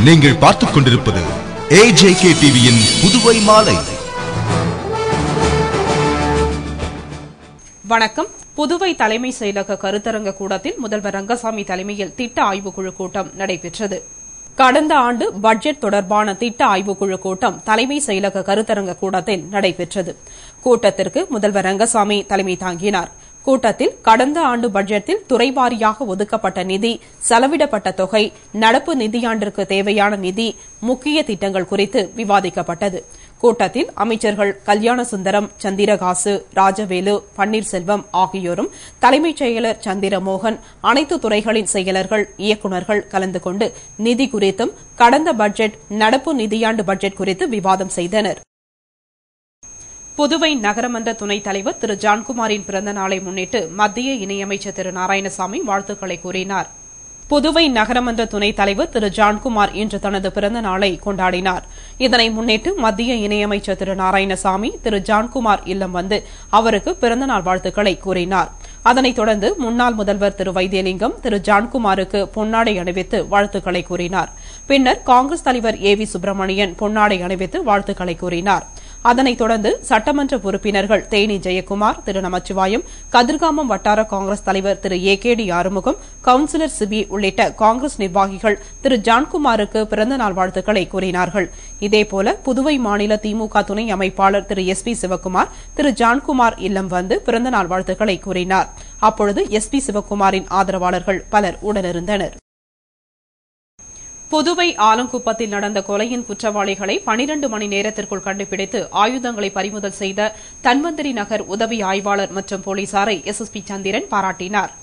நீங்கள் பார்த்துக் கொண்டிருப்பது AJK டிவியின் புதுவை மாலை. வணக்கம். புதுவை தலைமை செயலக கருத்தரங்க கூடத்தில் முதல்வர் ரங்கசாமி தலைமையில் திட்ட ஆய்வுக்குழு கூட்டம் நடைபெற்றது. கடந்த ஆண்டு பட்ஜெட் தொடர்பான திட்ட ஆய்வுக்குழு கூட்டம் தலைமை செயலக கருத்தரங்க கூடத்தில் நடைபெற்றது. கூட்டத்திற்கு முதல்வர் ரங்கசாமி தலைமை தாங்கினார். கூட்டத்தில் கடந்த ஆண்டு பட்ஜெட்டில் துறைவாரியாக ஒதுக்கப்பட்ட நிதி, செலவிடப்பட்ட தொகை, நடப்பு நிதியாண்டிற்கு தேவையான நிதி, முக்கிய திட்டங்கள் குறித்து விவாதிக்கப்பட்டது. கூட்டத்தில் அமைச்சர்கள் கல்யாணசுந்தரம், சந்திரகாசு, ராஜவேலு, பன்னீர்செல்வம் ஆகியோரும், தலைமைச் செயலர் சந்திரமோகன், அனைத்து துறைகளின் செயலர்கள், இயக்குநர்கள் கலந்து கொண்டு நிதி குறித்தும் கடந்த பட்ஜெட், நடப்பு நிதியாண்டு பட்ஜெட் குறித்து விவாதம் செய்தனர். புதுவை நகரமன்ற துணைத் தலைவர் திரு ஜான்குமாரின் பிறந்த நாளை முன்னிட்டு மத்திய இணையமைச்சர் திரு நாராயணசாமி வாழ்த்துக்களை கூறினார். புதுவை நகரமன்ற துணைத் தலைவர் திரு ஜான்குமார் இன்று தனது பிறந்த நாளை கொண்டாடினார். இதனை முன்னிட்டு மத்திய இணையமைச்சர் திரு நாராயணசாமி திரு ஜான்குமார் இல்லம் வந்து அவருக்கு பிறந்தநாள் வாழ்த்துக்களை கூறினார். அதனைத் தொடர்ந்து முன்னாள் முதல்வர் திரு வைத்தியலிங்கம் திரு ஜான்குமாருக்கு பொன்னாடை அணிவித்து வாழ்த்துக்களை கூறினார். பின்னர் காங்கிரஸ் தலைவர் ஏ வி சுப்பிரமணியன் பொன்னாடை அணிவித்து வாழ்த்துக்களை கூறினார். அதனைத் தொடர்ந்து சட்டமன்ற உறுப்பினர்கள் தேனி ஜெயக்குமார், திரு நமச்சிவாயம், கதிர்காமம் வட்டார காங்கிரஸ் தலைவர் திரு AKD ஆறுமுகம், கவுன்சிலர் சிபி உள்ளிட்ட காங்கிரஸ் நிர்வாகிகள் திரு ஜான்குமாருக்கு பிறந்தநாள் வாழ்த்துக்களை கூறினார்கள். இதேபோல புதுவை மாநில திமுக துணை அமைப்பாளர் திரு SP சிவக்குமார் திரு ஜான்குமார் இல்லம் வந்து பிறந்தநாள் வாழ்த்துக்களை கூறினார். அப்பொழுது SP சிவக்குமாரின் ஆதரவாளர்கள் பலர் உடனிருந்தனர். புதுவை ஆலங்குப்பத்தில் நடந்த கொலையின் குற்றவாளிகளை 12 மணி நேரத்திற்குள் கண்டுபிடித்து ஆயுதங்களை பறிமுதல் செய்த தன்வந்திரி நகர் உதவி ஆய்வாளர் மற்றும் போலீசாரை SSP சந்திரன் பாராட்டினார்.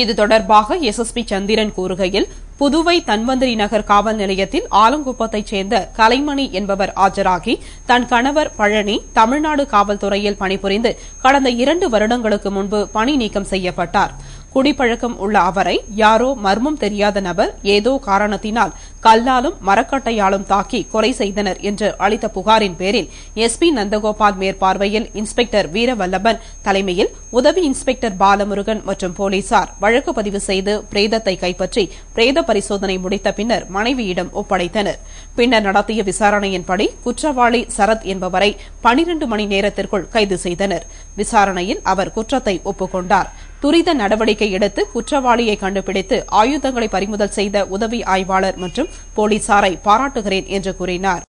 இது தொடர்பாக SSP சந்திரன் கூறுகையில், புதுவை தன்வந்திரி நகர் காவல் நிலையத்தில் ஆலங்குப்பத்தைச் சேர்ந்த கலைமணி என்பவர் ஆஜராகி தன் கணவர் பழனி தமிழ்நாடு காவல்துறையில் பணிபுரிந்து கடந்த 2 வருடங்களுக்கு முன்பு பணி நீக்கம் செய்யப்பட்டார். குடிப்பழக்கம் உள்ள அவரை யாரோ மர்மம் தெரியாத நபர் ஏதோ காரணத்தினால் கல்லாலும் மரக்கட்டையாலும் தாக்கி கொலை செய்தனர் என்று அளித்த புகாரின் பேரில் SP நந்தகோபால் மேற்பார்வையில் இன்ஸ்பெக்டர் வீரவல்லபன் தலைமையில் உதவி இன்ஸ்பெக்டர் பாலமுருகன் மற்றும் போலீசார் வழக்கு பதிவு செய்து பிரேதத்தை கைப்பற்றி பிரேத பரிசோதனை முடித்த பின்னர் மனைவியிடம் ஒப்படைத்தனர். பின்னர் நடத்திய விசாரணையின்படி குற்றவாளி சரத் என்பவரை 12 மணி நேரத்திற்குள் கைது செய்தனர். விசாரணையில் அவர் குற்றத்தை ஒப்புக்கொண்டார். துரித நடவடிக்கை எடுத்து குற்றவாளியை கண்டுபிடித்து ஆயுதங்களை பறிமுதல் செய்த உதவி ஆய்வாளர் மற்றும் போலீசாரை பாராட்டுகிறேன் என்று கூறினார்.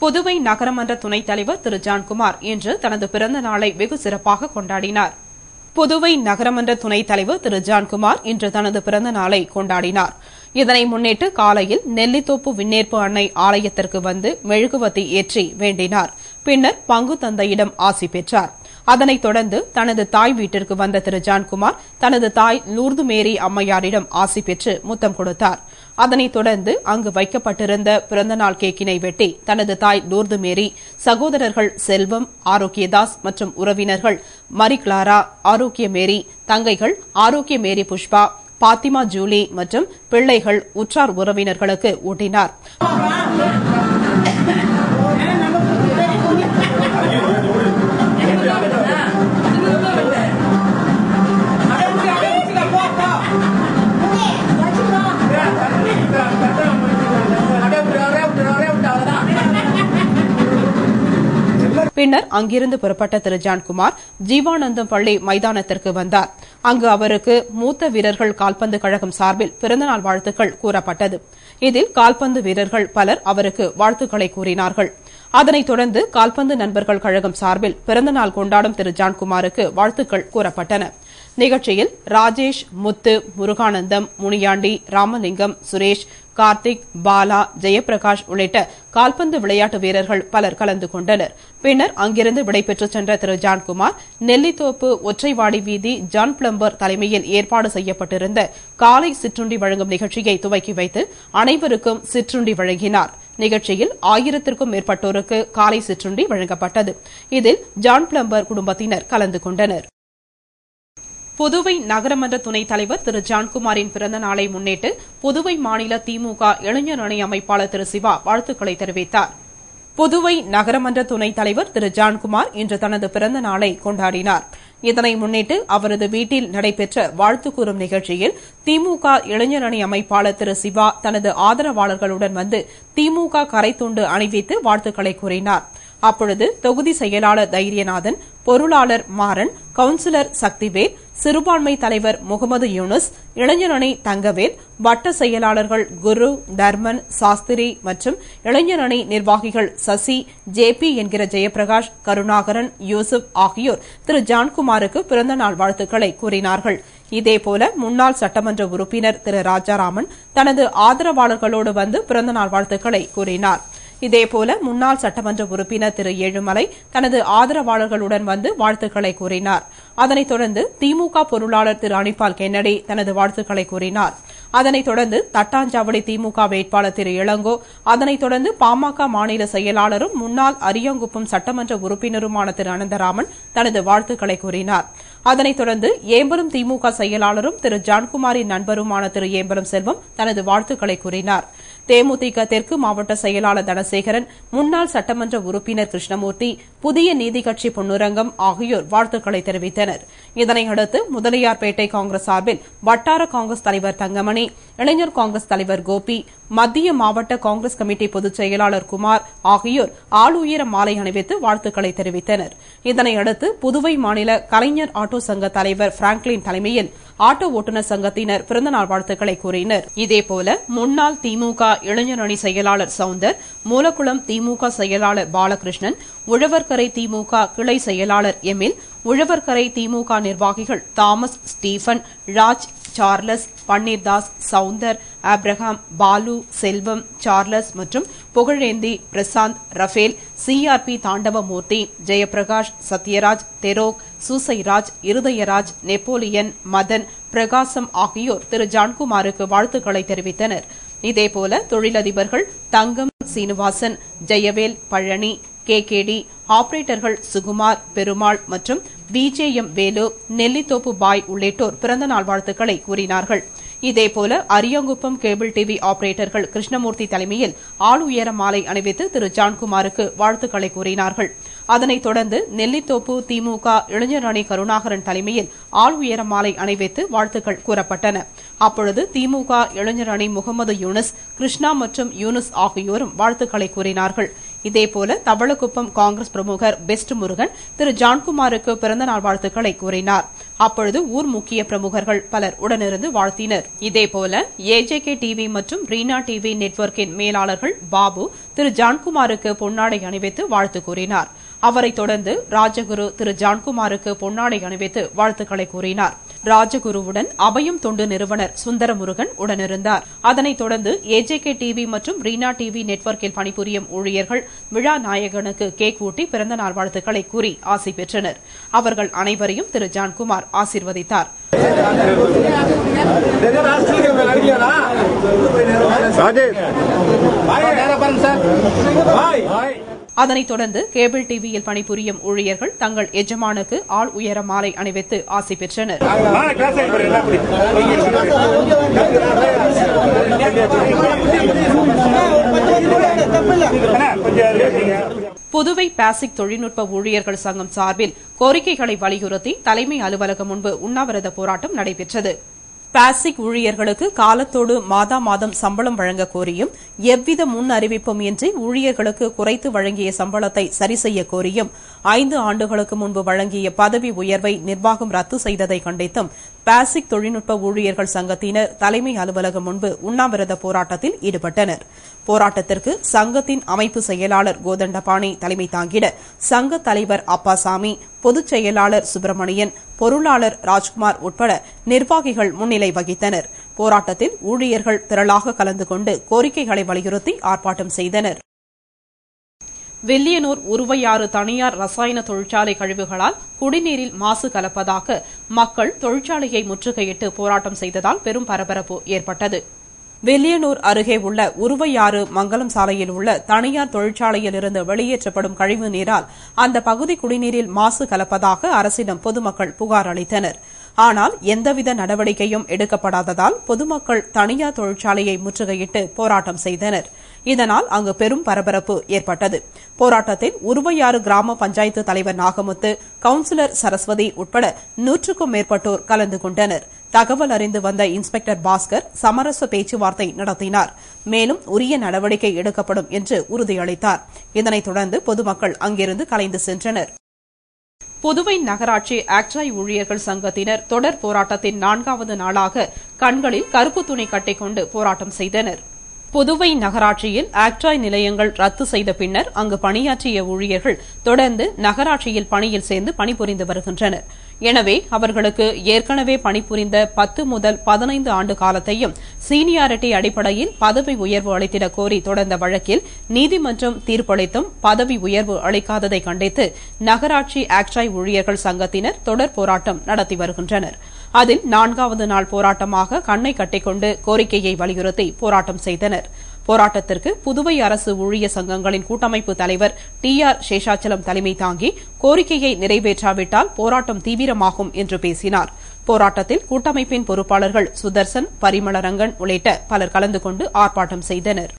புதுவை நகரமன்ற துணைத் தலைவர் திரு ஜான்குமார் இன்று தனது பிறந்த நாளை வெகு சிறப்பாக கொண்டாடினார். புதுவை நகரமன்ற துணைத் தலைவர் திரு ஜான்குமார் இன்று தனது பிறந்த நாளை கொண்டாடினார். இதனை முன்னிட்டு காலையில் நெல்லித்தோப்பு விண்ணேற்பு அன்னை ஆலயத்திற்கு வந்து மெழுகுவத்தி ஏற்றி வேண்டினார். பின்னர் பங்கு தந்தையிடம் ஆசி பெற்றார். அதனைத் தொடர்ந்து தனது தாய் வீட்டிற்கு வந்த திரு ஜான்குமார் தனது தாய் லூர்து மேரி அம்மையாரிடம் ஆசி பெற்று முத்தம் கொடுத்தார். அதனைத் தொடர்ந்து அங்கு வைக்கப்பட்டிருந்த பிறந்தநாள் கேக்கினை வெட்டி தனது தாய் லூர்து மேரி, சகோதரர்கள் செல்வம், ஆரோக்கியதாஸ் மற்றும் உறவினர்கள் மரி கிளாரா, ஆரோக்கிய மேரி, தங்கைகள் ஆரோக்கிய மேரி புஷ்பா, பாத்திமா ஜூலி மற்றும் பிள்ளைகள் உற்றார் உறவினர்களுக்கு ஊட்டினார். பின்னர் அங்கிருந்து புறப்பட்ட திரு ஜான்குமார் ஜீவானந்தம் பள்ளி மைதானத்திற்கு வந்தார். அங்கு அவருக்கு மூத்த வீரர்கள் கால்பந்து கழகம் சார்பில் பிறந்தநாள் வாழ்த்துக்கள் கூறப்பட்டது. இதில் கால்பந்து வீரர்கள் பலர் அவருக்கு வாழ்த்துக்களை கூறினார்கள். அதனைத் தொடர்ந்து கால்பந்து நண்பர்கள் கழகம் சார்பில் பிறந்தநாள் கொண்டாடும் திரு ஜான்குமாருக்கு வாழ்த்துக்கள் கூறப்பட்டன. நிகழ்ச்சியில் ராஜேஷ், முத்து, முருகானந்தம், முனியாண்டி, ராமலிங்கம், சுரேஷ், கார்த்திக், பாலா, ஜெயபிரகாஷ் உள்ளிட்ட கால்பந்து விளையாட்டு வீரர்கள் பலர் கலந்து கொண்டனர். பின்னர் அங்கிருந்து விடைபெற்று சென்ற திரு ஜான்குமார் நெல்லித்தோப்பு ஒற்றைவாடி வீதி ஜான் பிளம்பர் தலைமையில் ஏற்பாடு செய்யப்பட்டிருந்த காலை சிற்றுண்டி வழங்கும் நிகழ்ச்சியை துவக்கி வைத்து அனைவருக்கும் சிற்றுண்டி வழங்கினார். நிகழ்ச்சியில் 1000க்கும் மேற்பட்டோருக்கு காலை சிற்றுண்டி வழங்கப்பட்டது. இதில் ஜான் பிளம்பர் குடும்பத்தினர் கலந்து கொண்டனர். புதுவை நகரமன்ற துணைத் தலைவர் திரு ஜான்குமாரின் பிறந்த நாளை முன்னிட்டு புதுவை மாநில திமுக இளைஞர் அணி அமைப்பாளர் திரு சிவா வாழ்த்துக்களை தெரிவித்தார். புதுவை நகரமன்ற துணைத் தலைவர் திரு ஜான்குமார் இன்று தனது பிறந்த நாளை கொண்டாடினார். இதனை முன்னிட்டு அவரது வீட்டில் நடைபெற்ற வாழ்த்து கூறும் நிகழ்ச்சியில் திமுக இளைஞர் அணி அமைப்பாளர் திரு சிவா தனது ஆதரவாளர்களுடன் வந்து திமுக கரைத்துண்டு அணிவித்து வாழ்த்துக்களை கூறினார். அப்பொழுது தொகுதி செயலாளர் தைரியநாதன், பொருளாளர் மாறன், கவுன்சிலர் சக்திவேல், சிறுபான்மை தலைவர் முகமது யூனுஸ், இளைஞர் அணி தங்கவேல், வட்ட செயலாளர்கள் குரு, தர்மன், சாஸ்திரி மற்றும் இளைஞர் அணி நிர்வாகிகள் சசி, ஜேபி என்கிற ஜெயபிரகாஷ், கருணாகரன், யூசுப் ஆகியோர் திரு ஜான்குமாருக்கு பிறந்தநாள் வாழ்த்துக்களை கூறினார்கள். இதேபோல முன்னாள் சட்டமன்ற உறுப்பினர் திரு ராஜாராமன் தனது ஆதரவாளர்களோடு வந்து பிறந்தநாள் வாழ்த்துக்களை கூறினார். இதேபோல முன்னாள் சட்டமன்ற உறுப்பினர் திரு ஏழுமலை தனது ஆதரவாளர்களுடன் வந்து வாழ்த்துக்களை கூறினார். அதனைத் தொடர்ந்து திமுக பொருளாளர் திரு அனிபால் கென்னடி தனது வாழ்த்துக்களை கூறினார். அதனைத் தொடர்ந்து தட்டாஞ்சாவடி திமுக வேட்பாளர் திரு இளங்கோ, அதனைத் தொடர்ந்து பாமக மாநில செயலாளரும் முன்னாள் அரியங்குப்பம் சட்டமன்ற உறுப்பினருமான திரு அனந்தராமன் தனது வாழ்த்துக்களை கூறினார். அதனைத் தொடர்ந்து ஏம்பலம் திமுக செயலாளரும் திரு ஜான்குமாரின் நண்பருமான திரு ஏம்பலம் செல்வம் தனது வாழ்த்துக்களை கூறினார். தேமுதிக தெற்கு மாவட்ட செயலாளர் தனசேகரன், முன்னாள் சட்டமன்ற உறுப்பினர் கிருஷ்ணமூர்த்தி, புதிய நீதி கட்சி பொன்னுரங்கம் ஆகியோர் வாழ்த்துக்களை தெரிவித்தனர். இதனையடுத்து முதலியார்பேட்டை காங்கிரஸ் சார்பில் வட்டார காங்கிரஸ் தலைவர் தங்கமணி, இளைஞர் காங்கிரஸ் தலைவர் கோபி, மத்திய மாவட்ட காங்கிரஸ் கமிட்டி பொதுச் செயலாளர் குமார் ஆகியோர் ஆளுயர மாலை அணிவித்து வாழ்த்துக்களை தெரிவித்தனர். இதனையடுத்து புதுவை மாநில கலைஞர் ஆட்டோ சங்க தலைவர் பிராங்க்லின் தலைமையில் ஆட்டோ ஓட்டுநர் சங்கத்தினர் பிறந்தநாள் வாழ்த்துக்களை கூறினர். இதேபோல முன்னாள் திமுக இளைஞர் அணி செயலாளர் சவுந்தர், மூலக்குளம் திமுக செயலாளர் பாலகிருஷ்ணன், உழவர்கரை திமுக கிளை செயலாளர் எமில், உழவர்கரை திமுக நிர்வாகிகள் Thomas, Stephen, Raj, Charles, Panneerdas, Soundar, Abraham, Balu, Selvam, Charles மற்றும் புகழேந்தி, பிரசாந்த், ரஃபேல், சிஆர்பி தாண்டவமூர்த்தி, ஜெயபிரகாஷ், சத்யராஜ், தெரோக், சூசைராஜ், இருதயராஜ், நெப்போலியன், மதன், பிரகாசம் ஆகியோர் திரு ஜான்குமாருக்கு வாழ்த்துக்களை தெரிவித்தனர். இதேபோல தொழிலதிபர்கள் தங்கம், சீனிவாசன், ஜெயவேல், பழனி, கேகேடி, ஆபரேட்டர்கள் சுகுமார், பெருமாள் மற்றும் விஜேஎம் வேலு, நெல்லித்தோப்பு பாய் உள்ளிட்டோர் பிறந்தநாள் வாழ்த்துக்களை கூறினார்கள். இதேபோல அரியங்குப்பம் கேபிள் டிவி ஆபரேட்டர்கள் கிருஷ்ணமூர்த்தி தலைமையில் ஆள் உயர மாலை அணிவித்து திரு ஜான்குமாருக்கு வாழ்த்துக்களை கூறினார்கள். அதனைத் தொடர்ந்து நெல்லித்தோப்பு திமுக இளைஞர் அணி கருணாகரன் தலைமையில் ஆள் உயர மாலை அணிவித்து வாழ்த்துக்கள் கூறப்பட்டன. அப்பொழுது திமுக இளைஞர் அணி முகமது யூனுஸ், கிருஷ்ணா மற்றும் யூனுஸ் ஆகியோரும் வாழ்த்துக்களை கூறினார்கள். இதேபோல தவளக்குப்பம் காங்கிரஸ் பிரமுகர் பெஸ்ட் முருகன் திரு ஜான்குமாருக்கு பிறந்தநாள் வாழ்த்துக்களை கூறினார். அப்பொழுது ஊர் முக்கிய பிரமுகர்கள் பலர் உடனிருந்து வாழ்த்தினர். இதேபோல ஏஜேகே டிவி மற்றும் ரீனா டிவி நெட்வொர்க்கின் மேலாளர்கள் பாபு திரு ஜான்குமாருக்கு பொன்னாடை அணிவித்து வாழ்த்து கூறினார். அவரைத் தொடர்ந்து ராஜகுரு திரு ஜான்குமாருக்கு பொன்னாடை அணிவித்து வாழ்த்துக்களை கூறினார். ராஜகுருவுடன் அபயம் தொண்டு நிறுவனர் சுந்தரமுருகன் உடனிருந்தார். அதனைத் தொடர்ந்து ஏஜேகே டிவி மற்றும் ரீனா டிவி நெட்வொர்க்கில் பணிபுரியும் ஊழியர்கள் விழா நாயகனுக்கு கேக் ஊட்டி பிறந்தநாள் வாழ்த்துக்களை கூறி ஆசி பெற்றனர். அவர்கள் அனைவரையும் திரு ஜான்குமார் ஆசீர்வதித்தார். அதனைத் தொடர்ந்து கேபிள் டிவியில் பணிபுரியும் ஊழியர்கள் தங்கள் எஜமானுக்கு ஆள் உயர மாலை அணிவித்து ஆசி பெற்றனர். புதுவை பாசிக் தொழில்நுட்ப ஊழியர்கள் சங்கம் சார்பில் கோரிக்கைகளை வலியுறுத்தி தலைமை அலுவலகம் முன்பு உண்ணாவிரத போராட்டம் நடைபெற்றது. பாசிக் ஊழியர்களுக்கு காலத்தோடு மாதா மாதம் சம்பளம் வழங்க கோரியும், எவ்வித முன் அறிவிப்பும் இன்றி ஊழியர்களுக்கு குறைத்து வழங்கிய சம்பளத்தை சரி செய்ய கோரியும், 5 ஆண்டுகளுக்கு முன்பு வழங்கிய பதவி உயர்வை நிர்வாகம் ரத்து செய்ததை கண்டித்தும் பாசிக் தொழில்நுட்ப ஊழியர்கள் சங்கத்தினர் தலைமை அலுவலகம் முன்பு உண்ணாவிரத போராட்டத்தில் ஈடுபட்டனர். போராட்டத்திற்கு சங்கத்தின் அமைப்பு செயலாளர் கோதண்டபாணி தலைமை தாங்கிட சங்க தலைவர் அப்பாசாமி, பொதுச் செயலாளர் சுப்பிரமணியன், பொருளாளர் ராஜ்குமார் உட்பட நிர்வாகிகள் முன்னிலை வகித்தனர். போராட்டத்தில் ஊழியர்கள் திரளாக கலந்து கொண்டு கோரிக்கைகளை வலியுறுத்தி ஆர்ப்பாட்டம் செய்தனர். வில்லியனூர் உருவையாறு தனியார் ரசாயன தொழிற்சாலை கழிவுகளால் குடிநீரில் மாசு கலப்பதாக மக்கள் தொழிற்சாலையை முற்றுகையிட்டு போராட்டம் செய்ததால் பெரும் பரபரப்பு ஏற்பட்டது. வில்லியனூர் அருகே உள்ள உருவையாறு மங்கலம் சாலையில் உள்ள தனியார் தொழிற்சாலையில் இருந்து வெளியேற்றப்படும் கழிவு நீரால் அந்த பகுதி குடிநீரில் மாசு கலப்பதாக அரசிடம் பொதுமக்கள் புகார் அளித்தனர். ஆனால் எந்தவித நடவடிக்கையும் எடுக்கப்படாததால் பொதுமக்கள் தனியார் தொழிற்சாலையை முற்றுகையிட்டு போராட்டம் செய்தனர். இதனால் அங்கு பெரும் பரபரப்பு ஏற்பட்டது. போராட்டத்தில் உருவையாறு கிராம பஞ்சாயத்து தலைவர் நாகமுத்து, கவுன்சிலர் சரஸ்வதி உட்பட 100க்கும் மேற்பட்டோர் கலந்து கொண்டனர். தகவல் அறிந்து வந்த இன்ஸ்பெக்டர் பாஸ்கர் சமரச பேச்சுவார்த்தை நடத்தினார். மேலும் உரிய நடவடிக்கை எடுக்கப்படும் என்று உறுதியளித்தார். இதனைத் தொடர்ந்து பொதுமக்கள் அங்கிருந்து கலைந்து சென்றனர். புதுவை நகராட்சி ஆக்ட்ராய் ஊழியர்கள் சங்கத்தினர் தொடர் போராட்டத்தின் 4வது நாளாக கண்களில் கருப்பு துணி கட்டிக்கொண்டு போராட்டம் செய்தனர். புதுவை நகராட்சியில் ஆக்ட்ராய் நிலையங்கள் ரத்து செய்த பின்னர் அங்கு பணியாற்றிய ஊழியர்கள் தொடர்ந்து நகராட்சியில் பணியில் சேர்ந்து பணிபுரிந்து வருகின்றனர். எனவே அவர்களுக்கு ஏற்கனவே பணிபுரிந்த 10 முதல் 15 ஆண்டு காலத்தையும் சீனியாரிட்டி அடிப்படையில் பதவி உயர்வு அளித்திடக் கோரி தொடர்ந்த வழக்கில் நீதிமன்றம் தீர்ப்பளித்தும் பதவி உயர்வு அளிக்காததை கண்டித்து நகராட்சி ஆக்ட்ராய் ஊழியர்கள் சங்கத்தினர் தொடர் போராட்டம் நடத்தி வருகின்றனர். அதில் 4வது நாள் போராட்டமாக கண்ணை கட்டிக்கொண்டு கோரிக்கையை வலியுறுத்தி போராட்டம் செய்தனர். போராட்டத்திற்கு புதுவை அரசு ஊழியர் சங்கங்களின் கூட்டமைப்பு தலைவர் TR சேஷாச்சலம் தலைமை தாங்கி கோரிக்கையை நிறைவேற்றாவிட்டால் போராட்டம் தீவிரமாகும் என்று பேசினார். போராட்டத்தில் கூட்டமைப்பின் பொறுப்பாளர்கள் சுதர்சன், பரிமளரங்கன் உள்ளிட்ட பலர் கலந்து கொண்டு ஆர்ப்பாட்டம் செய்தனர்.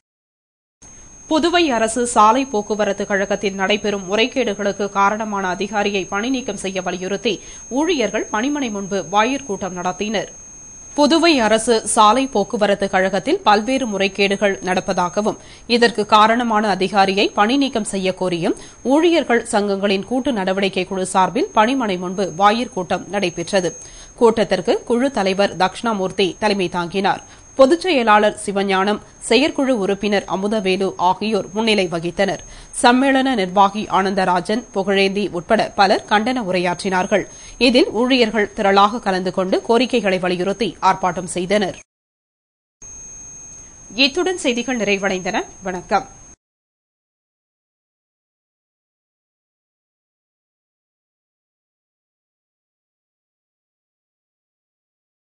புதுவை அரசு சாலை போக்குவரத்து கழகத்தில் நடைபெறும் முறைகேடுகளுக்கு காரணமான அதிகாரியை பணிநீக்கம் செய்ய வலியுறுத்தி ஊழியர்கள் பணிமனை முன்பு வாயிற் கூட்டம் நடத்தினர். புதுவை அரசு சாலை போக்குவரத்து கழகத்தில் பல்வேறு முறைகேடுகள் நடப்பதாகவும் இதற்கு காரணமான அதிகாரியை பணிநீக்கம் செய்ய கோரியும் ஊழியர்கள் சங்கங்களின் கூட்டு நடவடிக்கை குழு சார்பில் பணிமனை முன்பு வாயிற் கூட்டம் நடைபெற்றது. கூட்டத்திற்கு குழு தலைவர் தட்சிணாமூர்த்தி தலைமை தாங்கினார். பொதுச் செயலாளர் சிவஞானம், செயற்குழு உறுப்பினர் அமுதவேலு ஆகியோர் முன்னிலை வகித்தனர். சம்மேளன நிர்வாகி ஆனந்தராஜன், புகழேந்தி உட்பட பலர் கண்டன உரையாற்றினார்கள். இதில் ஊழியர்கள் திரளாக கலந்து கொண்டு கோரிக்கைகளை வலியுறுத்தி ஆர்ப்பாட்டம் செய்தனர். இத்துடன் செய்திகள் நிறைவடைந்தன. வணக்கம்.